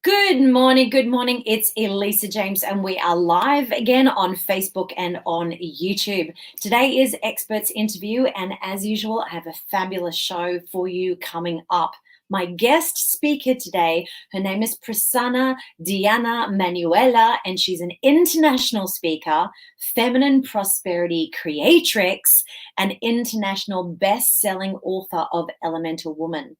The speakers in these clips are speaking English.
Good morning. Good morning. It's Elisa James, and we are live again on Facebook and on YouTube. Today is Experts Interview, and as usual, I have a fabulous show for you coming up. My guest speaker today, her name is Prasanna Manuela, and she's an international speaker, feminine prosperity creatrix, and international best-selling author of Elemental Woman.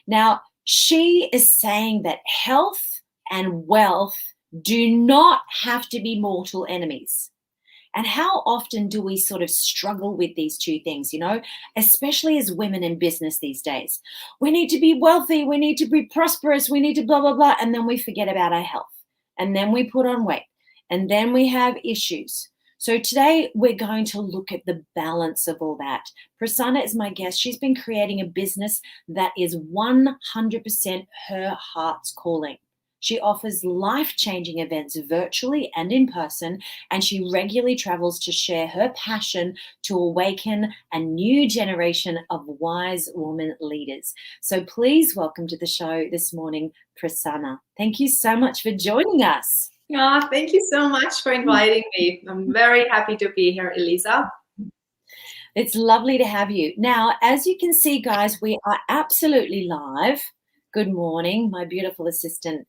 Now, she is saying that health and wealth do not have to be mortal enemies. And how often do we sort of struggle with these two things, especially as women in business these days? We need to be wealthy, we need to be prosperous, we need to blah, blah, blah. And then we forget about our health. And then we put on weight. And then we have issues. So today we're going to look at the balance of all that. Prasanna is my guest. She's been creating a business that is 100% her heart's calling. She offers life-changing events virtually and in person, and she regularly travels to share her passion to awaken a new generation of wise woman leaders. So please welcome to the show this morning, Prasanna. Thank you so much for joining us. Oh, thank you so much for inviting me. I'm very happy to be here, Elisa. It's lovely to have you. Now, as you can see, guys, we are absolutely live. Good morning. My beautiful assistant,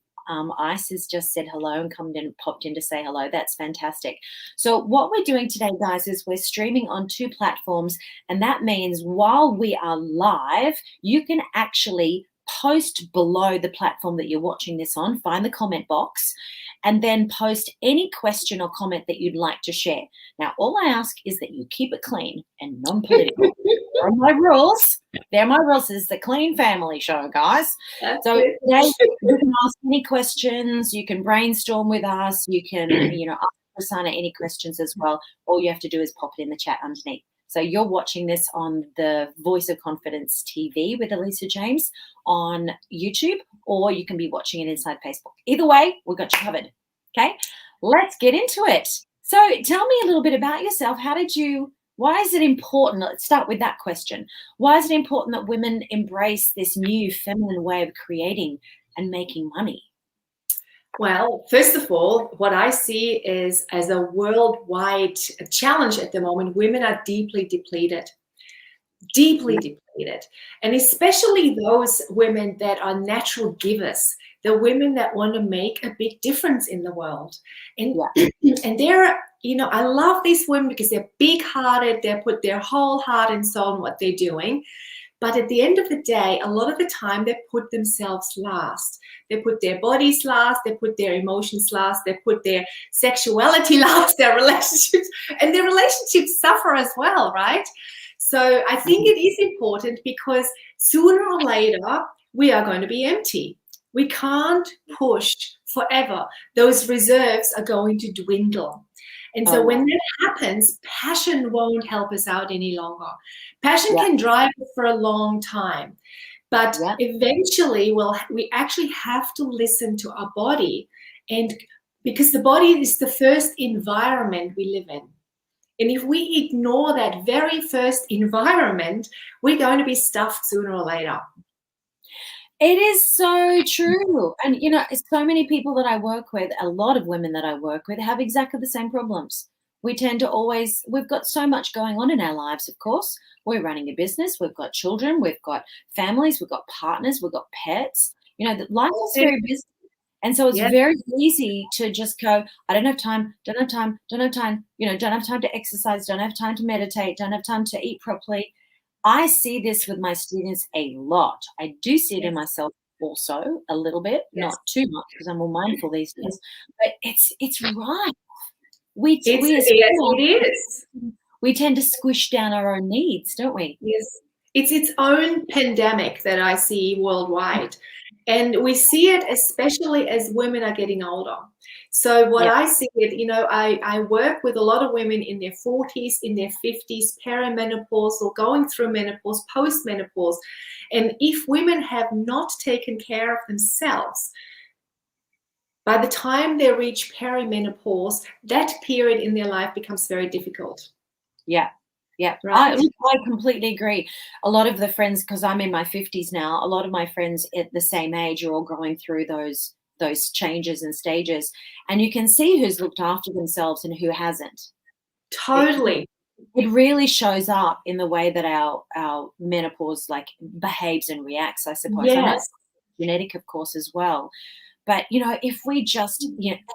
Ice, has just said hello and popped in to say hello. That's fantastic. So what we're doing today, guys, is we're streaming on two platforms, and that means while we are live, you can actually post below the platform that you're watching this on, find the comment box, and then post any question or comment that you'd like to share. Now, all I ask is that you keep it clean and non-political. There are my rules. They're my rules. This is the Clean Family Show, guys. So today you can ask any questions. You can brainstorm with us. You can, ask Prasanna any questions as well. All you have to do is pop it in the chat underneath. So you're watching this on the Voice of Confidence TV with Elisa James on YouTube, or you can be watching it inside Facebook. Either way, we've got you covered. Okay, let's get into it. So tell me a little bit about yourself. Why is it important? Let's start with that question. Why is it important that women embrace this new feminine way of creating and making money? Well, first of all, what I see is as a worldwide challenge at the moment, women are deeply depleted. And especially those women that are natural givers, the women that want to make a big difference in the world. And, and they're, I love these women because they're big-hearted. They put their whole heart and soul in what they're doing. But at the end of the day, a lot of the time they put themselves last. They put their bodies last, they put their emotions last, they put their sexuality last, their relationships, and their relationships suffer as well, right? So I think it is important because sooner or later, we are going to be empty. We can't push forever. Those reserves are going to dwindle. And so when that happens, passion won't help us out any longer. Passion can drive us for a long time. But eventually, we actually have to listen to our body, and because the body is the first environment we live in. And if we ignore that very first environment, we're going to be stuffed sooner or later. It is so true. And, so many people that I work with, a lot of women that I work with have exactly the same problems. We tend to we've got so much going on in our lives, of course. We're running a business. We've got children. We've got families. We've got partners. We've got pets. Life is very busy. And so it's very easy to just go, I don't have time, don't have time, don't have time to exercise, don't have time to meditate, don't have time to eat properly. I see this with my students a lot. I do see it in myself also a little bit, not too much because I'm more mindful these days, but it's right. It is. We tend to squish down our own needs, don't we? Yes. It's its own pandemic that I see worldwide. And we see it especially as women are getting older. So what I see it, I work with a lot of women in their 40s, in their 50s, perimenopause or going through menopause, post-menopause. And if women have not taken care of themselves, by the time they reach perimenopause, that period in their life becomes very difficult. Yeah. Right. I completely agree. A lot of the friends, because I'm in my 50s now, a lot of my friends at the same age are all going through those those changes and stages, and you can see who's looked after themselves and who hasn't. Totally. It really shows up in the way that our menopause like behaves and reacts, I suppose. I know Yes. it's genetic, of course, as well. But, if we just,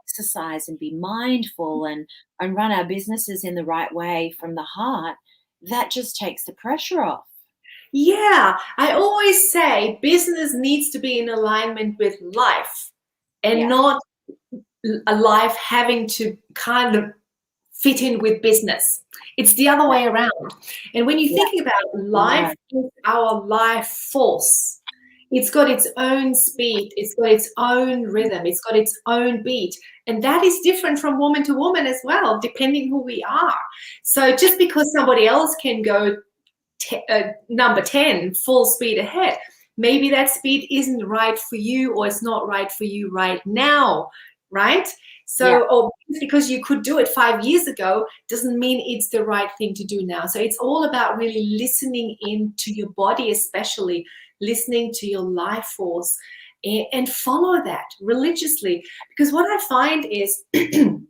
exercise and be mindful and run our businesses in the right way from the heart, that just takes the pressure off. Yeah, I always say business needs to be in alignment with life and Yeah. not a life having to kind of fit in with business. It's the other way around. And when you Yeah. think about life, is our life force. It's got its own speed. It's got its own rhythm. It's got its own beat. And that is different from woman to woman as well, depending who we are. So just because somebody else can go number 10, full speed ahead, maybe that speed isn't right for you, or it's not right for you right now, right? So, or because you could do it 5 years ago doesn't mean it's the right thing to do now. So it's all about really listening into your body, especially listening to your life force, and follow that religiously. Because what I find is the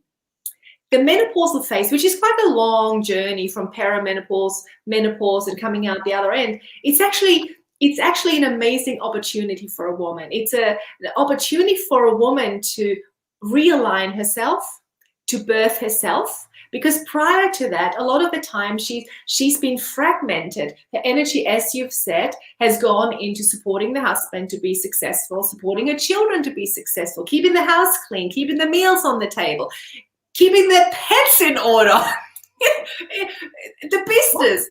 menopausal phase, which is quite a long journey from perimenopause, menopause, and coming out the other end, it's actually an amazing opportunity for a woman. It's an opportunity for a woman to realign herself, to birth herself, because prior to that, a lot of the time she's been fragmented. Her energy, as you've said, has gone into supporting the husband to be successful, supporting her children to be successful, keeping the house clean, keeping the meals on the table, keeping the pets in order, the business,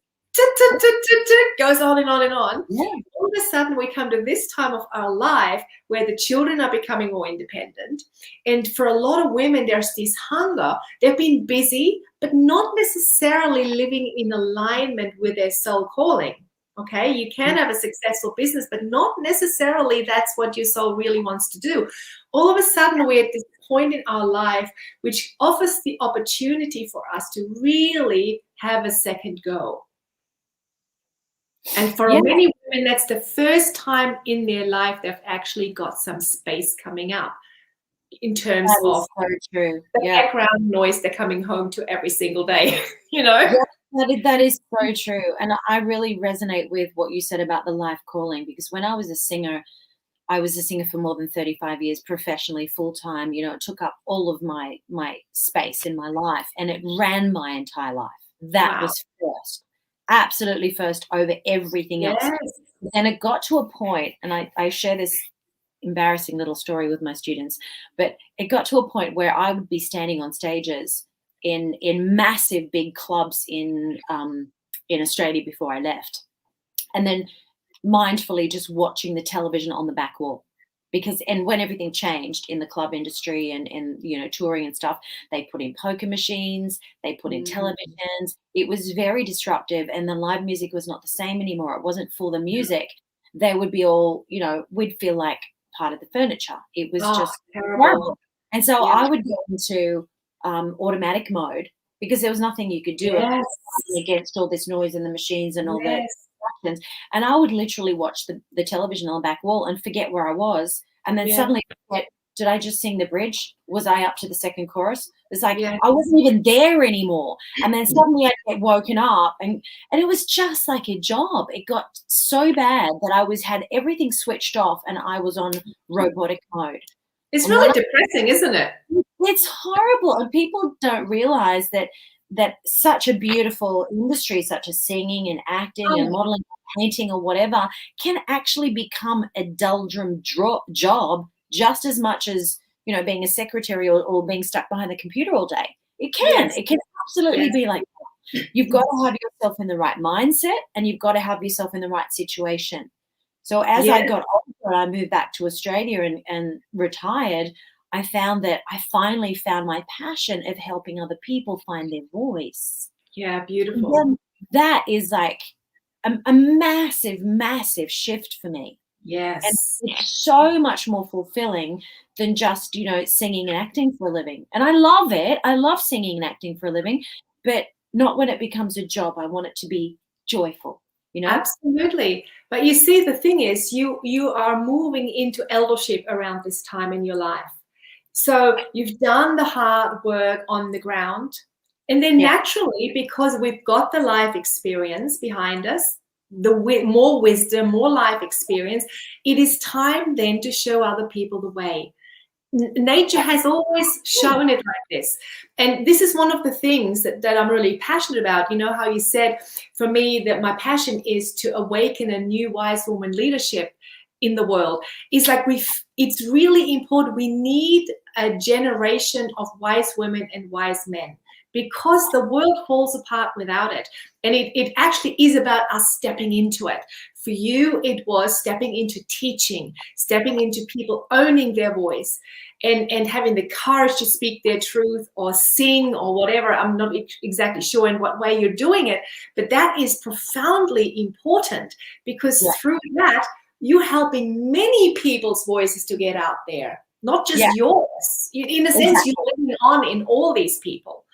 goes on and on and on. Yeah. All of a sudden, we come to this time of our life where the children are becoming more independent. And for a lot of women, there's this hunger. They've been busy, but not necessarily living in alignment with their soul calling. Okay, you can have a successful business, but not necessarily that's what your soul really wants to do. All of a sudden, we're at this point in our life which offers the opportunity for us to really have a second go. And for many women, that's the first time in their life they've actually got some space coming up in terms of so true. the background noise they're coming home to every single day, Yeah, that is so true. And I really resonate with what you said about the life calling, because when I was a singer for more than 35 years professionally, full-time. It took up all of my space in my life, and it ran my entire life. That was first. Absolutely first over everything else. And it got to a point, and I share this embarrassing little story with my students, but it got to a point where I would be standing on stages in massive big clubs in Australia before I left, and then mindfully just watching the television on the back wall. And when everything changed in the club industry and touring and stuff, they put in poker machines, they put in televisions. It was very disruptive, and the live music was not the same anymore. It wasn't for the music. They would be all, we'd feel like part of the furniture. It was just terrible. And so I would go into automatic mode, because there was nothing you could do against all this noise and the machines and all the instructions. And I would literally watch the television on the back wall and forget where I was, and then suddenly forget, did I just sing the bridge? Was I up to the second chorus? It's like I wasn't even there anymore. And then suddenly I get woken up, and it was just like a job. It got so bad that I had everything switched off, and I was on robotic mode. It's really depressing, isn't it? It's horrible, and people don't realize that such a beautiful industry, such as singing and acting and modeling, painting or whatever, can actually become a doldrum job just as much as being a secretary or being stuck behind the computer all day. It can absolutely be like that. You've got to have yourself in the right mindset, and you've got to have yourself in the right situation. So as I got older, I moved back to Australia and retired. I found that I finally found my passion of helping other people find their voice. Yeah, beautiful. That is like a massive, massive shift for me. Yes. And it's so much more fulfilling than just, singing and acting for a living. And I love it. I love singing and acting for a living, but not when it becomes a job. I want it to be joyful. Absolutely. But you see, the thing is, you are moving into eldership around this time in your life. So you've done the hard work on the ground. And then naturally, because we've got the life experience behind us, more wisdom, more life experience, it is time then to show other people the way. Nature has always shown it like this. And this is one of the things that I'm really passionate about. You know how you said, for me, that my passion is to awaken a new wise woman leadership in the world. It's like it's really important. We need a generation of wise women and wise men, because the world falls apart without it. And it actually is about us stepping into it. For you, it was stepping into teaching, stepping into people owning their voice, and having the courage to speak their truth or sing or whatever. I'm not exactly sure in what way you're doing it, but that is profoundly important, because through that, you're helping many people's voices to get out there, not just yours. In a sense, you're living on in all these people.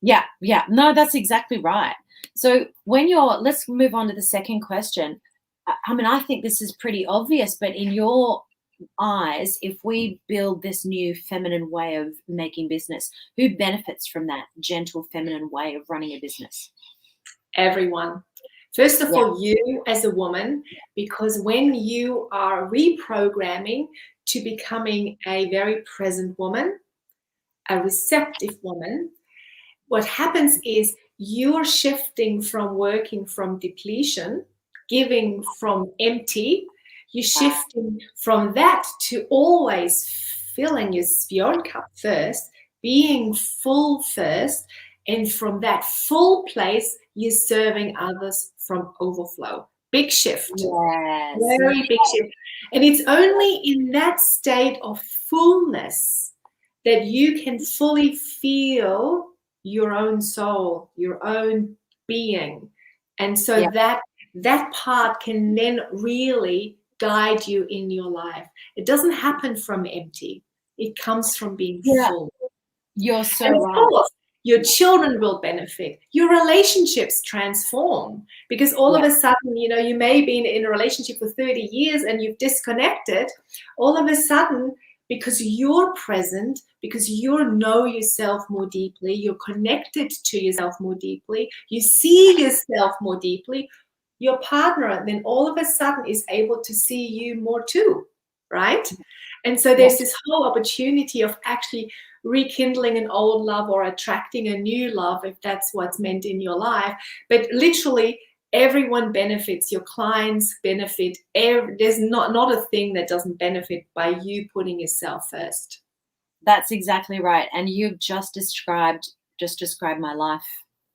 Yeah. No, that's exactly right. So let's move on to the second question. I mean, I think this is pretty obvious, but in your eyes, if we build this new feminine way of making business, who benefits from that gentle feminine way of running a business? Everyone. First of all, you as a woman, because when you are reprogramming to becoming a very present woman, a receptive woman, what happens is you're shifting from working from depletion, giving from empty. You're shifting from that to always filling your own cup first, being full first, and from that full place, you're serving others from overflow. Big shift. Yes. Very big shift. And it's only in that state of fullness that you can fully feel your own soul, your own being. And so that part can then really guide you in your life. It doesn't happen from empty. It comes from being full. You're so and of right. course, your children will benefit. Your relationships transform, because all of a sudden, you may be in a relationship for 30 years and you've disconnected. All of a sudden, because you're present, because you know yourself more deeply, you're connected to yourself more deeply, you see yourself more deeply, your partner then all of a sudden is able to see you more too, right? And so there's this whole opportunity of actually rekindling an old love or attracting a new love, if that's what's meant in your life. But literally, everyone benefits. Your clients benefit. There's not a thing that doesn't benefit by you putting yourself first. That's exactly right. And you've just described my life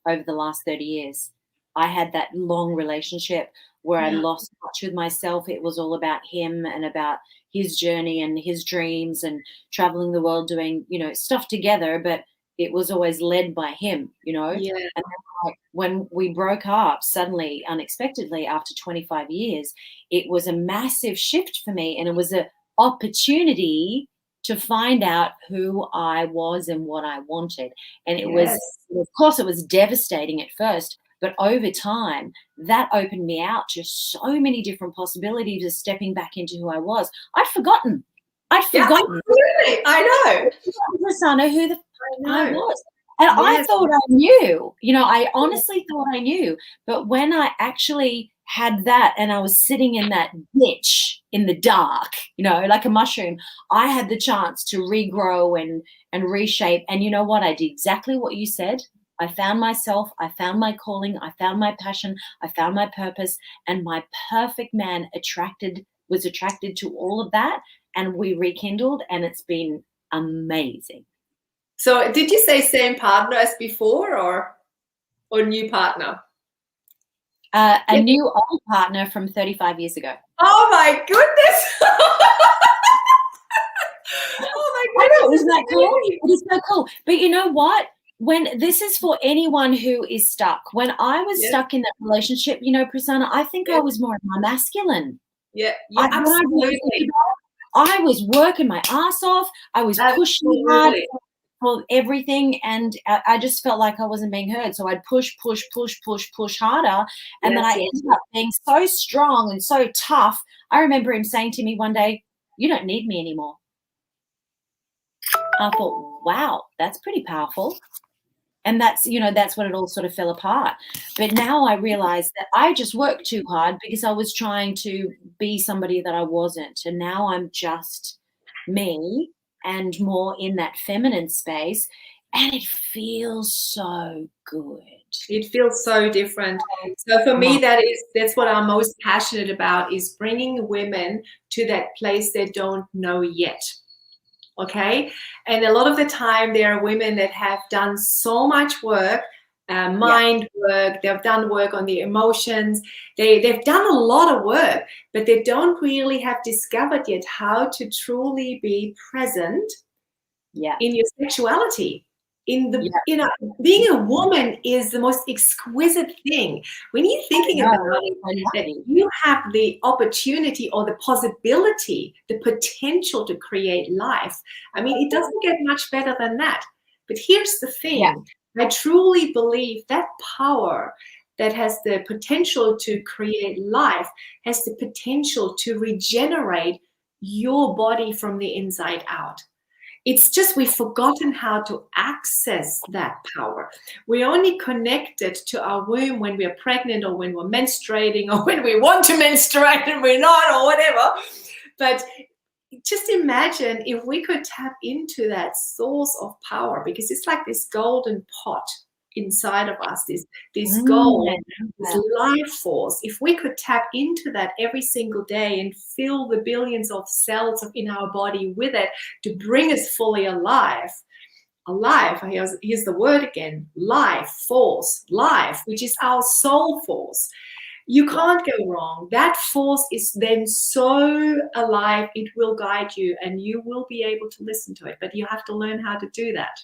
over the last 30 years. I had that long relationship where I lost touch with myself. It was all about him and about his journey and his dreams and traveling the world doing, stuff together, but it was always led by him, And then, when we broke up suddenly, unexpectedly, after 25 years, it was a massive shift for me, and it was an opportunity to find out who I was and what I wanted. And it was, of course, it was devastating at first, but over time, that opened me out to so many different possibilities of stepping back into who I was. I'd forgotten. Absolutely. I know. Prasanna, who I was. And I thought I knew. I honestly thought I knew. But when I actually had that and I was sitting in that ditch in the dark, like a mushroom, I had the chance to regrow and reshape. And you know what? I did exactly what you said. I found myself, I found my calling, I found my passion, I found my purpose, and my perfect man was attracted to all of that, and we rekindled, and it's been amazing. So did you say same partner as before or new partner? A new old partner from 35 years ago. Oh my goodness. Oh my goodness. I know, isn't that cool? It is so cool. But you know what? When this is for anyone who is stuck. When I was stuck in that relationship, Prasanna, I think I was more masculine. Yeah, absolutely. I was working my ass off. I was pushing hard for everything, and I just felt like I wasn't being heard. So I'd push harder, and then I ended up being so strong and so tough. I remember him saying to me one day, "You don't need me anymore." I thought, wow, that's pretty powerful. And that's, that's when it all sort of fell apart. But now I realize that I just worked too hard because I was trying to be somebody that I wasn't. And now I'm just me and more in that feminine space. And it feels so good. It feels so different. So for me, that's what I'm most passionate about, is bringing women to that place they don't know yet. Okay, and a lot of the time there are women that have done so much work, mind work, they've done work on the emotions, they've done a lot of work, but they don't really have discovered yet how to truly be present in your sexuality. Being a woman is the most exquisite thing. When you're thinking about it, that you have the opportunity or the possibility, the potential to create life. I mean, it doesn't get much better than that. But here's the thing. I truly believe that power that has the potential to create life has the potential to regenerate your body from the inside out. It's just we've forgotten how to access that power. We only connect it to our womb when we're pregnant or when we're menstruating or when we want to menstruate and we're not, or whatever. But just imagine if we could tap into that source of power, because it's like this golden pot inside of us, this gold, this life force. If we could tap into that every single day and fill the billions of cells in our body with it to bring us fully alive, here's the word again, life force, life, which is our soul force. You can't go wrong. That force is then so alive, it will guide you and you will be able to listen to it. But you have to learn how to do that.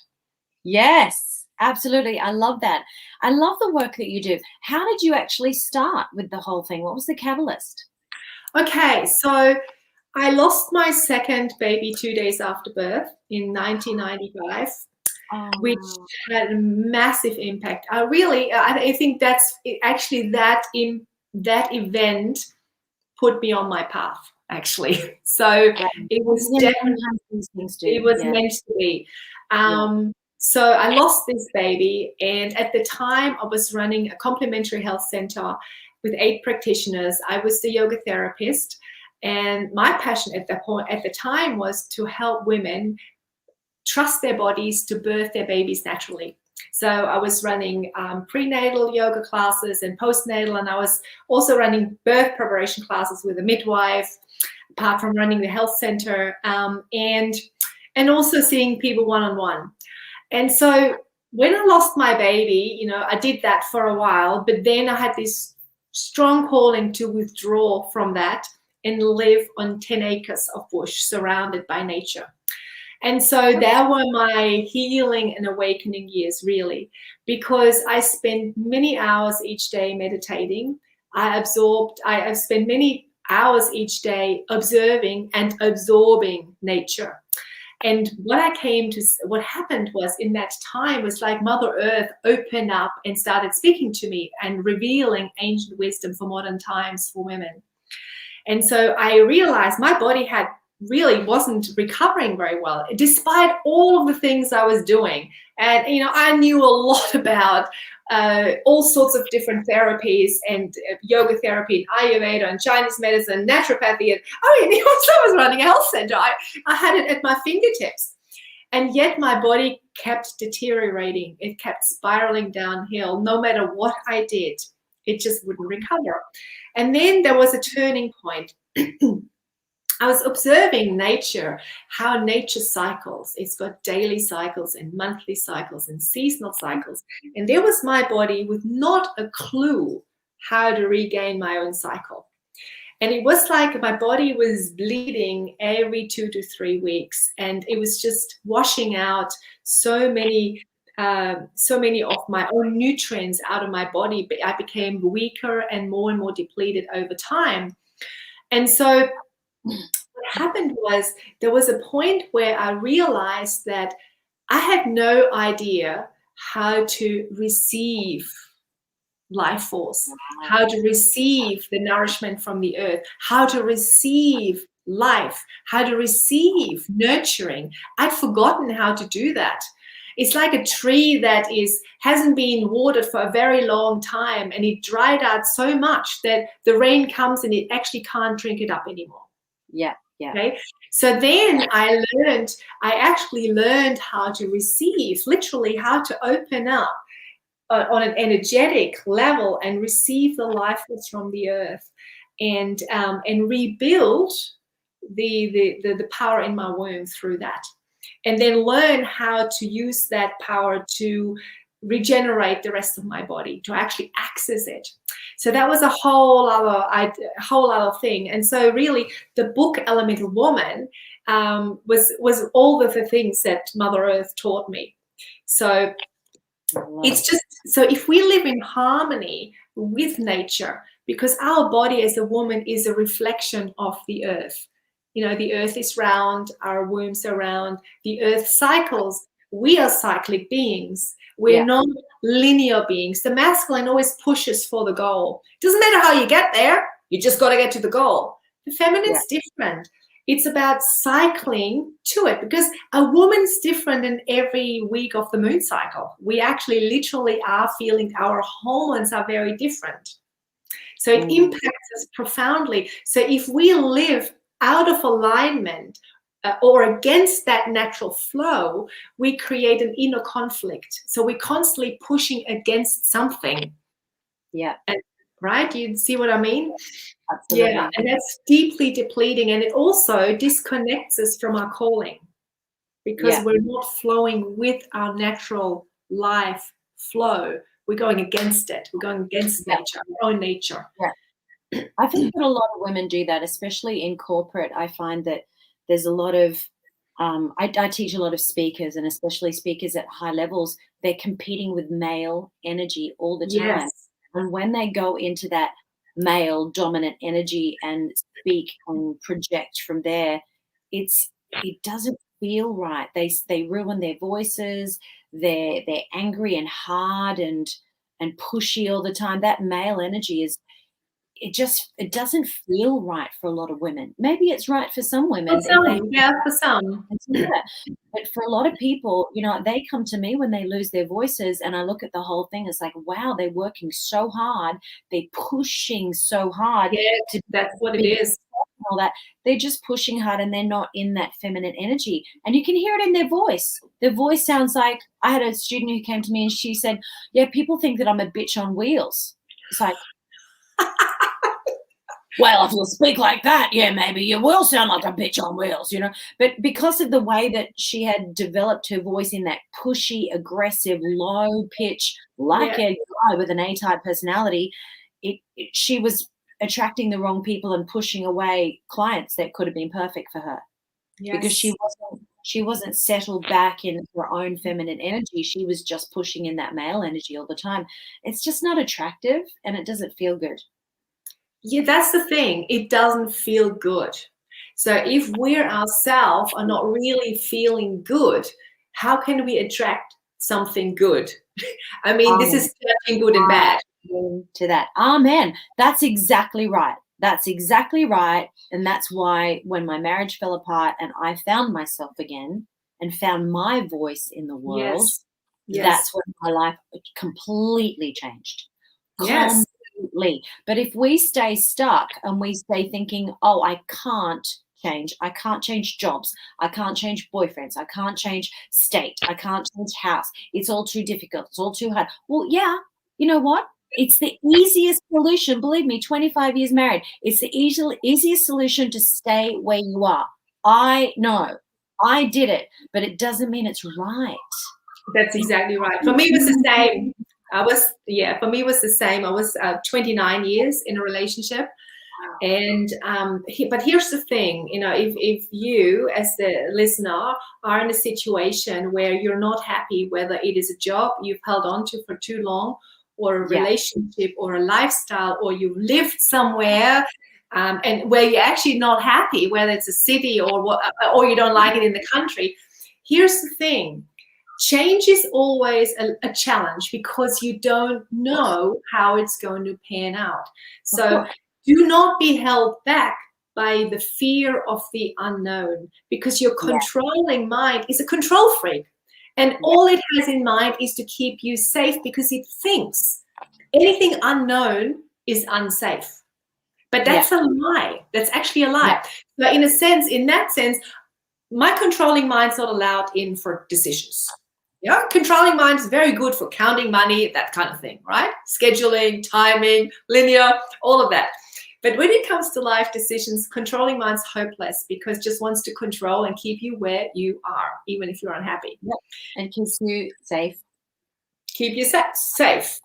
Yes, absolutely. I love that. I love the work that you do. How did you actually start with the whole thing? What was the catalyst? Okay, so I lost my second baby 2 days after birth in 1995. Which had a massive impact. I think that's actually that event put me on my path, actually. So it was definitely, meant to be. So I lost this baby, and at the time I was running a complementary health center with 8 practitioners. I was the yoga therapist, and my passion at the time was to help women trust their bodies to birth their babies naturally. So I was running prenatal yoga classes and postnatal, and I was also running birth preparation classes with a midwife, apart from running the health center, and also seeing people one-on-one. And so when I lost my baby, I did that for a while, but then I had this strong calling to withdraw from that and live on 10 acres of bush surrounded by nature. And so that were my healing and awakening years, really, because I spent many hours each day meditating. I spent many hours each day observing and absorbing nature. And what happened was, in that time, was like Mother Earth opened up and started speaking to me and revealing ancient wisdom for modern times for women. And so I realized my body really wasn't recovering very well, despite all of the things I was doing. And, I knew a lot about all sorts of different therapies and yoga therapy and Ayurveda and Chinese medicine, naturopathy. And I was running a health center. I had it at my fingertips. And yet my body kept deteriorating. It kept spiraling downhill. No matter what I did, it just wouldn't recover. And then there was a turning point. I was observing nature, how nature cycles. It's got daily cycles and monthly cycles and seasonal cycles. And there was my body with not a clue how to regain my own cycle. And it was like my body was bleeding every 2 to 3 weeks. And it was just washing out so many of my own nutrients out of my body. I became weaker and more depleted over time. And so what happened was, there was a point where I realized that I had no idea how to receive life force, how to receive the nourishment from the earth, how to receive life, how to receive nurturing. I'd forgotten how to do that. It's like a tree that hasn't been watered for a very long time, and it dried out so much that the rain comes and it actually can't drink it up anymore. Yeah. Okay. So then I actually learned how to receive, literally how to open up on an energetic level and receive the life force from the earth, and rebuild the power in my womb through that, and then learn how to use that power to regenerate the rest of my body, to actually access it. So that was a whole other thing. And so really the book Elemental Woman was all of the things that Mother Earth taught me. So it's just, so if we live in harmony with nature, because our body as a woman is a reflection of the earth. You know, the earth is round, our wombs are round, the earth cycles. We are cyclic beings. We're not linear beings. The masculine always pushes for the goal. It doesn't matter how you get there, you just got to get to the goal. The feminine's different. It's about cycling to it, because a woman's different in every week of the moon cycle. We actually literally are feeling, our hormones are very different. So it impacts us profoundly. So if we live out of alignment or against that natural flow, we create an inner conflict. So we're constantly pushing against something. Yeah. Right? You see what I mean? Absolutely. Yeah, and that's deeply depleting, and it also disconnects us from our calling, because we're not flowing with our natural life flow. We're going against it. We're going against nature, our own nature. Yeah. I think that a lot of women do that, especially in corporate. I find that there's a lot of, I teach a lot of speakers, and especially speakers at high levels, they're competing with male energy all the time. Yes. And when they go into that male dominant energy and speak and project from there, it doesn't feel right. They ruin their voices. They're angry and hard and pushy all the time. That male energy it doesn't feel right for a lot of women. Maybe it's right for some women. For some, for some. But for a lot of people, you know, they come to me when they lose their voices, and I look at the whole thing. It's like, wow, they're working so hard. They're pushing so hard. Yeah, that's what it is. All that. They're just pushing hard, and they're not in that feminine energy. And you can hear it in their voice. Their voice sounds like, I had a student who came to me and she said, yeah, people think that I'm a bitch on wheels. It's like, well, if you speak like that, yeah, maybe you will sound like a bitch on wheels, you know. But because of the way that she had developed her voice in that pushy, aggressive, low pitch, like a guy with an A-type personality, she was attracting the wrong people and pushing away clients that could have been perfect for her. Yes. Because she wasn't settled back in her own feminine energy. She was just pushing in that male energy all the time. It's just not attractive, and it doesn't feel good. Yeah, that's the thing. It doesn't feel good. So if we ourselves are not really feeling good, how can we attract something good? I mean, this is judging good and bad. To that. Amen. That's exactly right. That's exactly right. And that's why when my marriage fell apart and I found myself again and found my voice in the world, that's when my life completely changed. Yes. But if we stay stuck and we stay thinking, oh, I can't change jobs, I can't change boyfriends, I can't change state, I can't change house, it's all too difficult, it's all too hard. Well, yeah, you know what? It's the easiest solution. Believe me, 25 years married, it's the easiest solution to stay where you are. I know. I did it, but it doesn't mean it's right. That's exactly right. For me, it was the same. For me, it was the same. I was 29 years in a relationship. And but here's the thing, you know, if you as the listener are in a situation where you're not happy, whether it is a job you've held on to for too long, or a relationship, or a lifestyle, or you lived somewhere and where you're actually not happy, whether it's a city or you don't like it in the country, here's the thing. change is always a challenge because you don't know how it's going to pan out. So do not be held back by the fear of the unknown, because your controlling mind is a control freak. And all it has in mind is to keep you safe, because it thinks anything unknown is unsafe. But that's a lie. That's actually a lie. But in that sense, my controlling mind's not allowed in for decisions. Yeah, controlling mind is very good for counting money, that kind of thing, right? Scheduling, timing, linear, all of that. But when it comes to life decisions, controlling mind's hopeless, because it just wants to control and keep you where you are, even if you're unhappy. And keeps you safe. Keep you safe.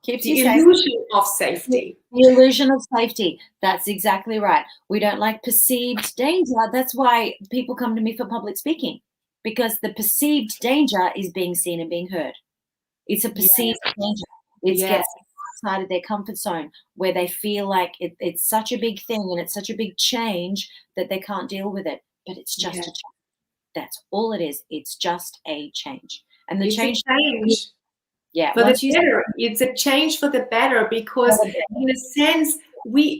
Keeps the you safe. illusion of safety. The illusion of safety. That's exactly right. We don't like perceived danger. That's why people come to me for public speaking, because the perceived danger is being seen and being heard. It's a perceived danger. It's getting outside of their comfort zone, where they feel like it's such a big thing and it's such a big change that they can't deal with it. But it's just a change. That's all it is. It's just a change. And the change. For the better. It's a change for the better, because in a sense,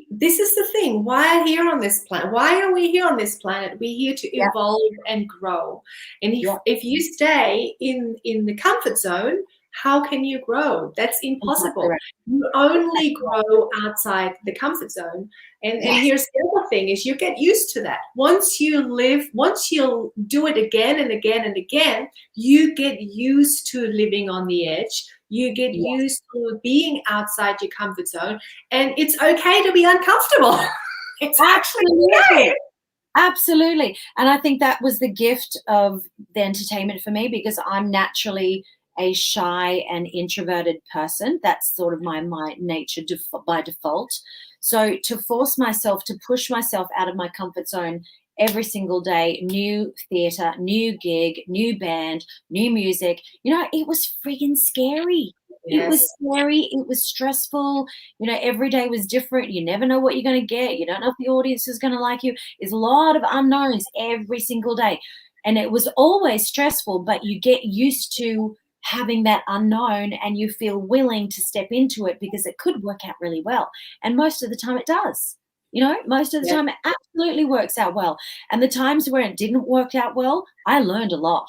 this is the thing. Why are we here on this planet? Why are we here on this planet? We're here to evolve and grow. And if you stay in the comfort zone, how can you grow? That's impossible. You only grow outside the comfort zone. And here's the other thing is, you get used to that. Once you do it again and again and again, you get used to living on the edge. You get used to being outside your comfort zone, and it's okay to be uncomfortable. It's actually okay. Absolutely. And I think that was the gift of the entertainment for me, because I'm naturally a shy and introverted person. That's sort of my nature by default. So to force myself to push myself out of my comfort zone every single day, new theater, new gig, new band, new music, it was friggin' scary. It was scary. It was stressful. Every day was different. You never know what you're going to get. You don't know if the audience is going to like you. There's a lot of unknowns every single day. And it was always stressful, but you get used to having that unknown, and you feel willing to step into it because it could work out really well. And most of the time it does. Most of the time it absolutely works out well. And the times where it didn't work out well, I learned a lot.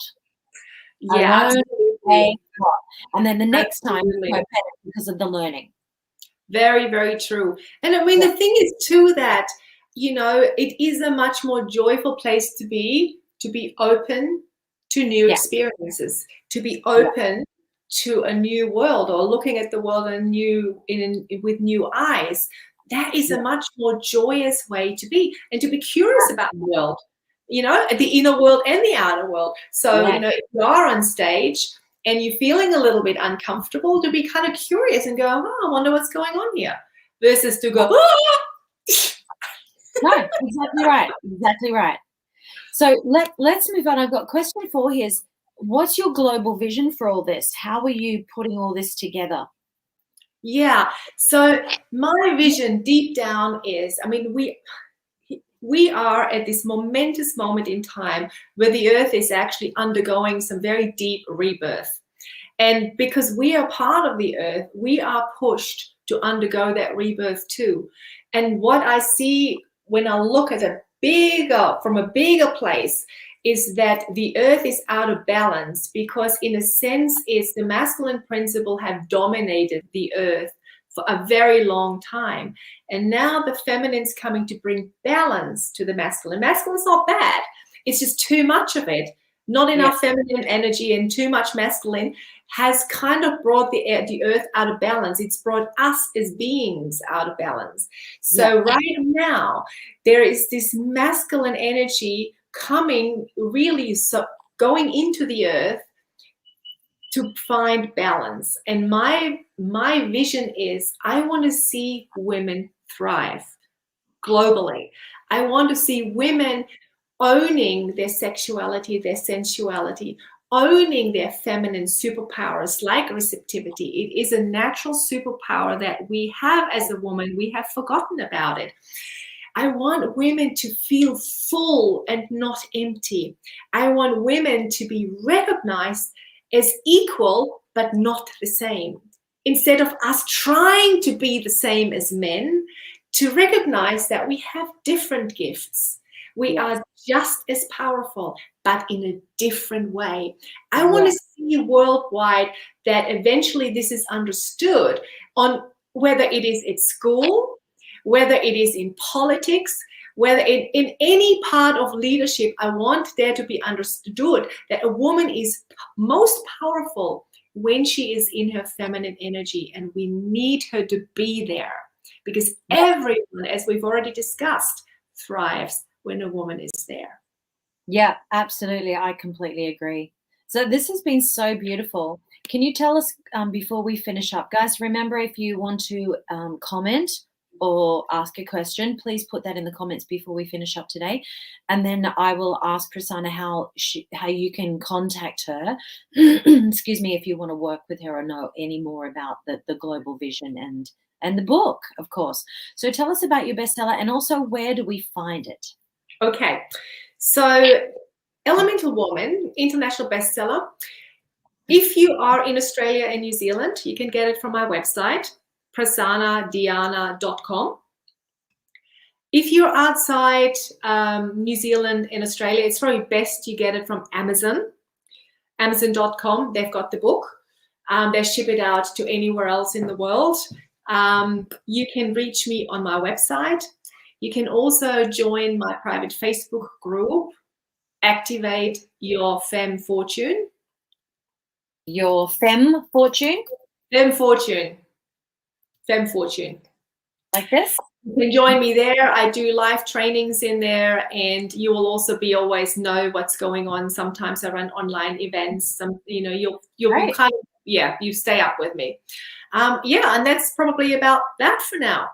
Yeah, I learned a lot. And then the next time it's better because of the learning. Very, very true. And I mean, the thing is too that, it is a much more joyful place to be open to new experiences, to be open to a new world, or looking at the world with new eyes. That is a much more joyous way to be, and to be curious about the world, the inner world and the outer world. So, if you are on stage and you're feeling a little bit uncomfortable, to be kind of curious and go, I wonder what's going on here, versus to go, No, exactly right. Exactly right. So let's move on. I've got question 4 here. What's your global vision for all this? How are you putting all this together? Yeah. So my vision deep down is, we are at this momentous moment in time where the earth is actually undergoing some very deep rebirth. And because we are part of the earth, we are pushed to undergo that rebirth too. And what I see when I look at from a bigger place is that the earth is out of balance, because in a sense it's the masculine principle have dominated the earth for a very long time. And now the feminine's coming to bring balance to the masculine. Masculine's not bad. It's just too much of it. Not enough feminine energy and too much masculine has kind of brought the earth out of balance. It's brought us as beings out of balance. So right now, there is this masculine energy coming, really going into the earth to find balance. And my vision is, I want to see women thrive globally. I want to see women owning their sexuality, their sensuality, owning their feminine superpowers like receptivity. It is a natural superpower that we have as a woman. We have forgotten about it. I want women to feel full and not empty. I want women to be recognized as equal but not the same. Instead of us trying to be the same as men, to recognize that we have different gifts. We are just as powerful, but in a different way. I want to see worldwide that eventually this is understood, on whether it is at school, whether it is in politics, whether in any part of leadership. I want there to be understood that a woman is most powerful when she is in her feminine energy, and we need her to be there, because everyone, as we've already discussed, thrives when a woman is there. Yeah, absolutely. I completely agree. So this has been so beautiful. Can you tell us before we finish up, guys, remember, if you want to comment or ask a question, please put that in the comments before we finish up today. And then I will ask Prasanna how you can contact her, excuse me, if you want to work with her or know any more about the global vision and the book, of course. So tell us about your bestseller, and also, where do we find it? Okay, so Elemental Woman, international bestseller. If you are in Australia and New Zealand, you can get it from my website, prasannadiana.com. If you're outside New Zealand and Australia, it's probably best you get it from Amazon, amazon.com. They've got the book. They ship it out to anywhere else in the world. You can reach me on my website. You can also join my private Facebook group, Activate Your Femme Fortune. Your Femme Fortune? Femme Fortune. Femme Fortune. Like this? You can join me there. I do live trainings in there, and you will also always know what's going on. Sometimes I run online events. You'll be kind of, you stay up with me. And that's probably about that for now.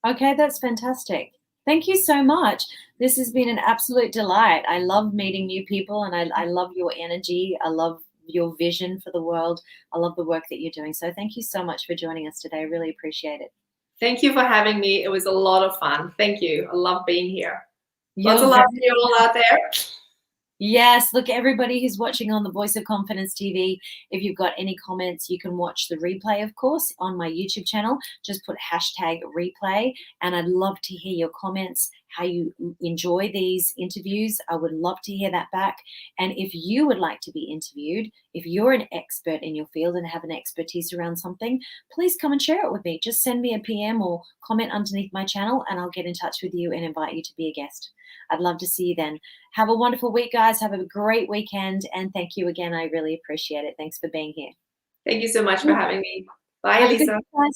Okay, that's fantastic. Thank you so much. This has been an absolute delight. I love meeting new people, and I love your energy. I love your vision for the world. I love the work that you're doing. So thank you so much for joining us today. I really appreciate it. Thank you for having me. It was a lot of fun. Thank you. I love being here. Lots of love to you all out there. Yes, look, everybody who's watching on the Voice of Confidence TV, if you've got any comments, you can watch the replay, of course, on my YouTube channel. Just put #replay, and I'd love to hear your comments, how you enjoy these interviews. I would love to hear that back. And if you would like to be interviewed, if you're an expert in your field and have an expertise around something, please come and share it with me. Just send me a PM or comment underneath my channel, and I'll get in touch with you and invite you to be a guest. I'd love to see you then. Have a wonderful week, guys. Have a great weekend. And thank you again. I really appreciate it. Thanks for being here. Thank you so much for having me. Bye, Lisa.